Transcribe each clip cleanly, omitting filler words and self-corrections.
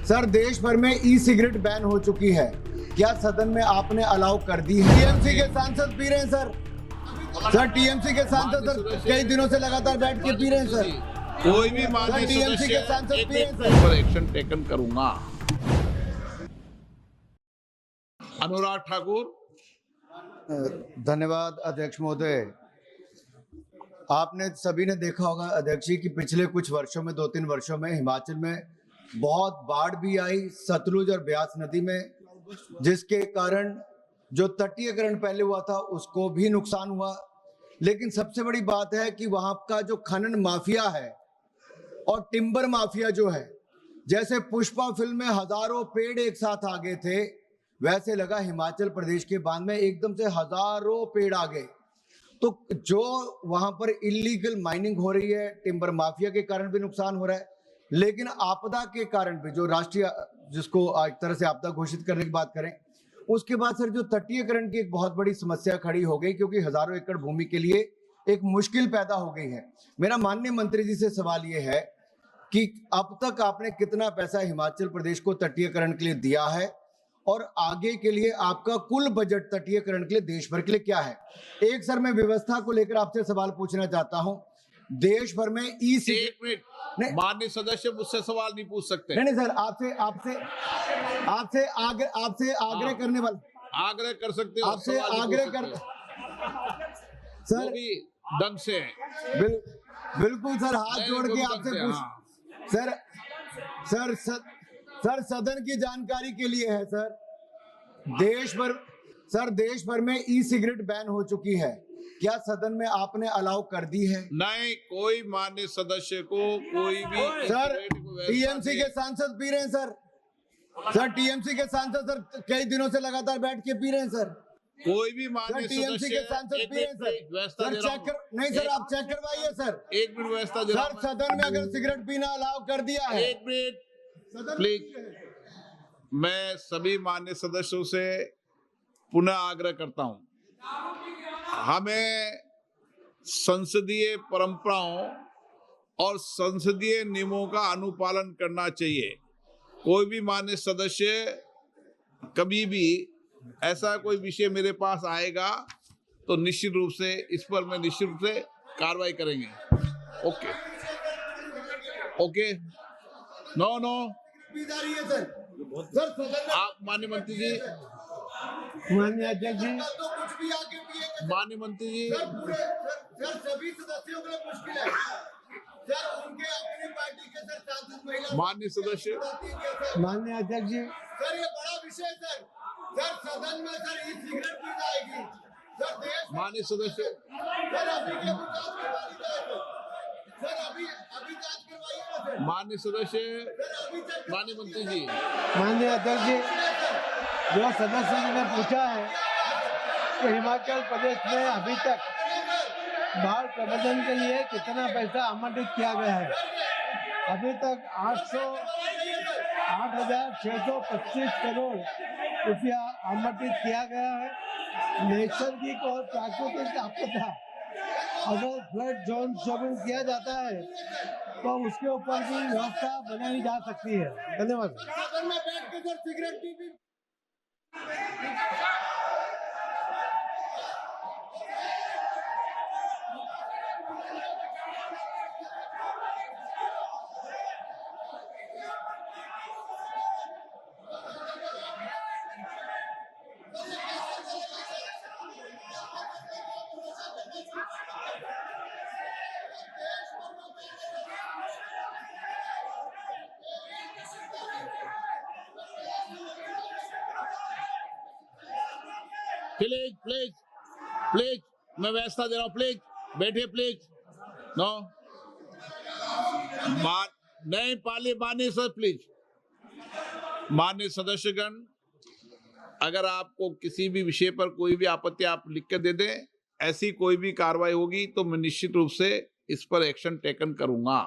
Sir देश भर में ई सिगरेट बैन हो चुकी है, क्या सदन में आपने अलाउ कर दी है? टीएमसी के सांसद पी रहे हैं सर टीएमसी के सांसद सर कई दिनों से लगातार बैठ के पी रहे हैं सर। कोई भी माननीय टीएमसी के सांसद पी रहे हैं सर। पर एक्शन टेकन करूंगा। अनुराग ठाकुर। धन्यवाद अध्यक्ष महोदय। आपने सभी ने देखा होगा अध्यक्ष जी कि पिछले कुछ वर्षों में 2-3 वर्षों में हिमाचल में बहुत बाढ़ भी आई सतलुज और ब्यास नदी में, जिसके कारण जो तटीयकरण पहले हुआ था उसको भी नुकसान हुआ। लेकिन सबसे बड़ी बात है कि वहां का जो खनन माफिया है और टिम्बर माफिया जो है, जैसे पुष्पा फिल्म में हजारों पेड़ एक साथ आ गए थे, वैसे लगा हिमाचल प्रदेश के बांध में एकदम से हजारों पेड़ आ गए। तो जो वहां पर इलीगल माइनिंग हो रही है, टिम्बर माफिया के कारण भी नुकसान हो रहा है, लेकिन आपदा के कारण भी, जो राष्ट्रीय जिसको एक तरह से आपदा घोषित करने की बात करें, उसके बाद सर जो तटीयकरण की एक बहुत बड़ी समस्या खड़ी हो गई, क्योंकि हजारों एकड़ भूमि के लिए एक मुश्किल पैदा हो गई है। मेरा माननीय मंत्री जी से सवाल यह है कि अब तक आपने कितना पैसा हिमाचल प्रदेश को तटीयकरण के लिए दिया है और आगे के लिए आपका कुल बजट तटीयकरण के लिए देश भर के लिए क्या है? एक सर मैं व्यवस्था को लेकर आपसे सवाल पूछना चाहता हूं। देश भर में ई सिगरेट, माननीय सदस्य मुझसे सवाल नहीं पूछ सकते। नहीं सर, आपसे आग्रह करने वाला, आग्रह कर सकते हो, आपसे आग्रह कर सर, वो भी ढंग से बिल्कुल सर, हाथ जोड़ के आपसे पूछ सर सदन की जानकारी के लिए है सर, देश भर में ई सिगरेट बैन हो चुकी है, क्या सदन में आपने अलाउ कर दी है? नहीं, कोई माननीय सदस्य को कोई भी सर टीएमसी के सांसद पी रहे हैं सर टीएमसी के सांसद सर कई दिनों से लगातार बैठ के पी रहे हैं सर। कोई भी माननीय टीएमसी के सांसद पी रहे हैं सर चेक नहीं सर, आप चेक करवाइए सर। एक मिनट व्यवस्था सर, सदन में अगर सिगरेट पीना अलाउ कर दिया है, एक मिनट प्लीज। मैं सभी माननीय सदस्यों से पुनः आग्रह करता हूं, हमें संसदीय परंपराओं और संसदीय नियमों का अनुपालन करना चाहिए। कोई भी माननीय सदस्य कभी भी ऐसा कोई विषय मेरे पास आएगा तो निश्चित रूप से इस पर मैं निश्चित रूप से कार्रवाई करेंगे। ओके नो आप माननीय मंत्री जी, माननीय अध्यक्ष जी, माननीय मंत्री जी, सभी सदस्यों के लिए मुश्किल है सर, उनके अपनी पार्टी के सर सांसद महिला, माननीय सदस्य, माननीय अध्यक्ष जी, सर ये बड़ा विषय सर सदन में सर ई सिगरेट पी जाएगी सर, देश माननीय सदस्य, सर अभी के जांच करवानी चाहिए सर, अभी जांच करवाइए ना सर। माननीय सदस्य, माननीय मंत्री जी, माननीय अध्यक्ष जी, जो सदस्य जी ने पूछा है कि हिमाचल प्रदेश में अभी तक बाढ़ प्रबंधन के लिए कितना पैसा आवंटित किया गया है, अभी तक 8,625 करोड़ रुपया आवंटित किया गया है। नैसर्गिक और प्राकृतिक आपदा अगर फ्लड जोन शुरू किया जाता है तो उसके ऊपर भी व्यवस्था बनाई जा सकती है। धन्यवाद। सदन में बैठ के सर सिगरेट पी प्लीज मैं व्यवस्था दे रहा हूँ, प्लीज बैठिए, प्लीज नो नहीं पाली माननीय सर, प्लीज माननीय सदस्यगण, अगर आपको किसी भी विषय पर कोई भी आपत्ति आप लिख कर दे दें, ऐसी कोई भी कार्रवाई होगी तो मैं निश्चित रूप से इस पर एक्शन टेकन करूंगा।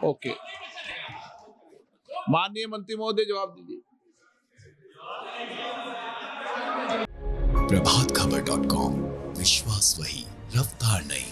ओके माननीय मंत्री महोदय जवाब दीजिए। प्रभातखबर.com, विश्वास वही, रफ्तार नहीं।